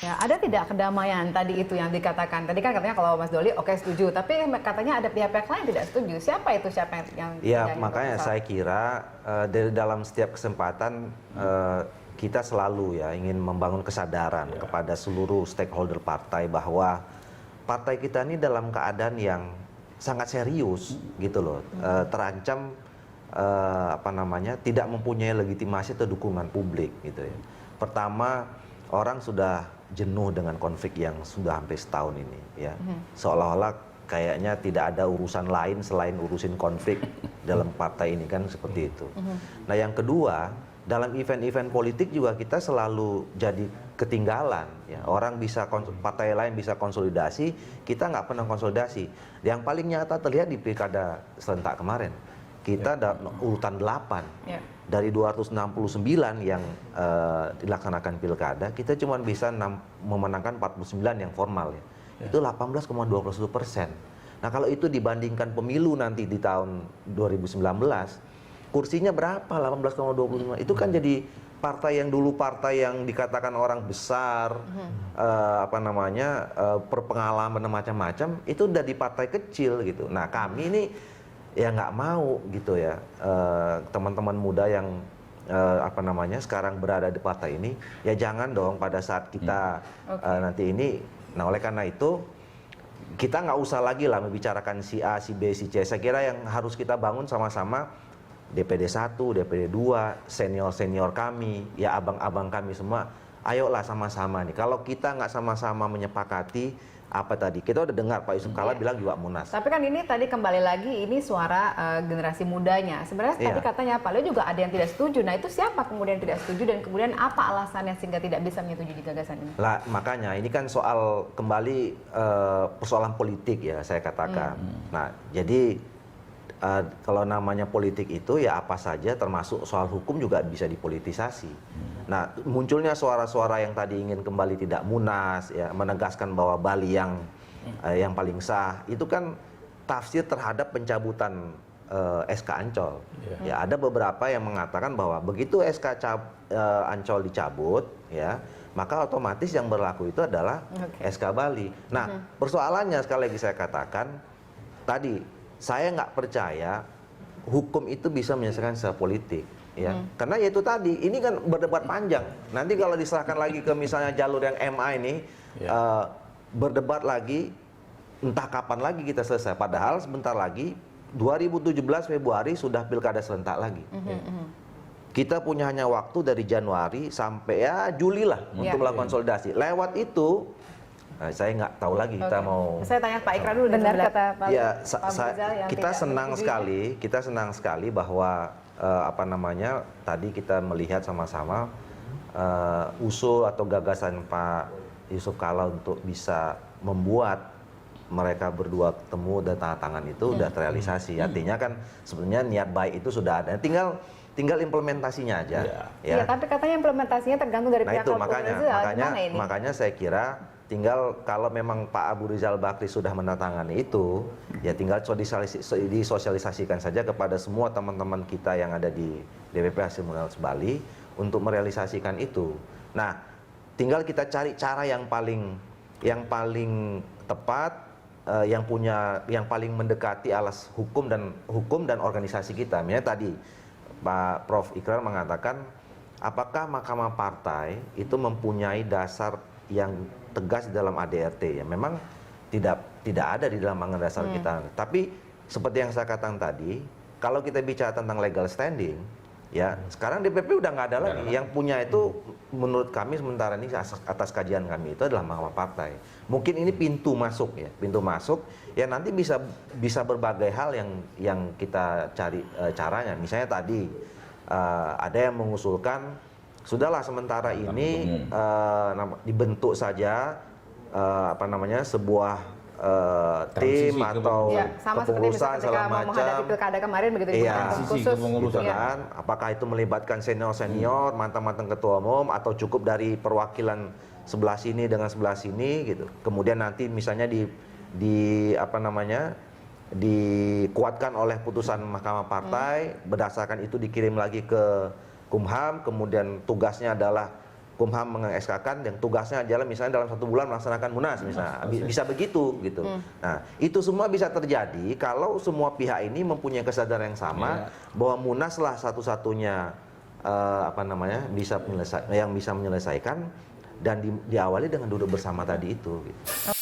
Ya, ada tidak kedamaian tadi itu yang dikatakan? Tadi kan katanya kalau Mas Doli oke setuju, tapi katanya ada pihak-pihak lain tidak setuju. Siapa itu yang Ya, tidak makanya saya kira dari dalam setiap kesempatan kita selalu ya ingin membangun kesadaran kepada seluruh stakeholder partai bahwa partai kita ini dalam keadaan yang sangat serius gitu loh, terancam apa namanya tidak mempunyai legitimasi atau dukungan publik gitu ya. Pertama, orang sudah jenuh dengan konflik yang sudah hampir setahun ini ya, seolah-olah kayaknya tidak ada urusan lain selain urusin konflik dalam partai ini kan seperti itu. Nah yang kedua, dalam event-event politik juga kita selalu jadi ketinggalan ya. Orang bisa partai lain bisa konsolidasi, kita nggak pernah konsolidasi. Yang paling nyata terlihat di pilkada serentak kemarin, kita ada urutan 8 dari 269 yang dilaksanakan pilkada, kita cuma bisa memenangkan 49 yang formal ya. Itu 18,21%. Nah kalau itu dibandingkan pemilu nanti di tahun 2019, kursinya berapa? 18,25. Itu kan jadi partai yang dulu partai yang dikatakan orang besar, apa namanya, berpengalaman macam-macam, itu udah di partai kecil gitu. Nah kami ini ya nggak mau gitu ya, teman-teman muda yang apa namanya sekarang berada di partai ini, ya jangan dong pada saat kita nanti ini. Nah oleh karena itu kita nggak usah lagi lah membicarakan si A, si B, si C. Saya kira yang harus kita bangun sama-sama DPD 1, DPD 2, senior-senior kami, ya abang-abang kami semua. Ayolah sama-sama nih. Kalau kita nggak sama-sama menyepakati apa tadi, kita udah dengar Pak Yusuf Kalla bilang juga munas. Tapi kan ini tadi kembali lagi ini suara generasi mudanya. Sebenarnya tadi katanya Pak Leo juga ada yang tidak setuju. Nah itu siapa kemudian tidak setuju dan kemudian apa alasannya sehingga tidak bisa menyetujui gagasan ini? Lah makanya ini kan soal kembali persoalan politik ya saya katakan. Nah jadi kalau namanya politik itu ya apa saja termasuk soal hukum juga bisa dipolitisasi. Nah munculnya suara-suara yang tadi ingin kembali tidak munas ya, menegaskan bahwa Bali yang paling sah itu kan tafsir terhadap pencabutan SK Ancol. Ya ada beberapa yang mengatakan bahwa begitu SK Ancol dicabut ya, maka otomatis yang berlaku itu adalah SK Bali. Nah persoalannya sekali lagi saya katakan tadi, saya nggak percaya hukum itu bisa menyelesaikan secara politik, ya. Karena ya itu tadi, ini kan berdebat panjang. Nanti kalau diserahkan lagi ke misalnya jalur yang MA ini, berdebat lagi, entah kapan lagi kita selesai. Padahal sebentar lagi, 2017 Februari sudah pilkada serentak lagi. Kita punya hanya waktu dari Januari sampai ya Juli lah untuk melakukan konsolidasi. Lewat itu, nah, saya nggak tahu lagi kita mau. Saya tanya Pak Ikrar dulu. Benar kata Pak. Ya, kita senang sekali bahwa apa namanya tadi kita melihat sama-sama usul atau gagasan Pak Yusuf Kalla untuk bisa membuat mereka berdua ketemu dan tanda tangan itu udah terrealisasi. Artinya kan sebenarnya niat baik itu sudah ada. Tinggal implementasinya aja. Ya, tapi katanya implementasinya tergantung dari pihak itu keluarga. makanya saya kira tinggal kalau memang Pak Abu Rizal Bakri sudah menandatangani itu, ya tinggal disosialisasikan saja kepada semua teman-teman kita yang ada di DPP Hasil Munas Bali untuk merealisasikan itu. Nah, tinggal kita cari cara yang paling tepat, yang paling mendekati alas hukum dan organisasi kita. Misalnya tadi Pak Prof Ikrar mengatakan, apakah Mahkamah Partai itu mempunyai dasar yang tegas di dalam ADRT? Ya memang tidak ada di dalam anggaran dasar kita. Tapi seperti yang saya katakan tadi, kalau kita bicara tentang legal standing, ya sekarang DPP udah nggak ada lagi. Yang punya itu menurut kami sementara ini atas kajian kami itu adalah Mahkamah Partai. Mungkin ini pintu masuk ya nanti bisa berbagai hal yang kita cari caranya. Misalnya tadi ada yang mengusulkan sudahlah sementara ini dibentuk saja apa namanya sebuah tim atau kepengurusan segala macam. Menghadapi pilkada kemarin begitu khusus. Apakah itu melibatkan senior, mantan-mantan ketua umum atau cukup dari perwakilan sebelah sini dengan sebelah sini gitu. Kemudian nanti misalnya dikuatkan oleh putusan Mahkamah Partai, berdasarkan itu dikirim lagi ke Kumham, kemudian tugasnya adalah Kumham meng-SK-kan yang tugasnya adalah misalnya dalam 1 bulan melaksanakan Munas misalnya. Bisa begitu gitu. Nah, itu semua bisa terjadi kalau semua pihak ini mempunyai kesadaran yang sama bahwa Munas lah satu-satunya yang bisa menyelesaikan dan diawali dengan duduk bersama tadi itu gitu.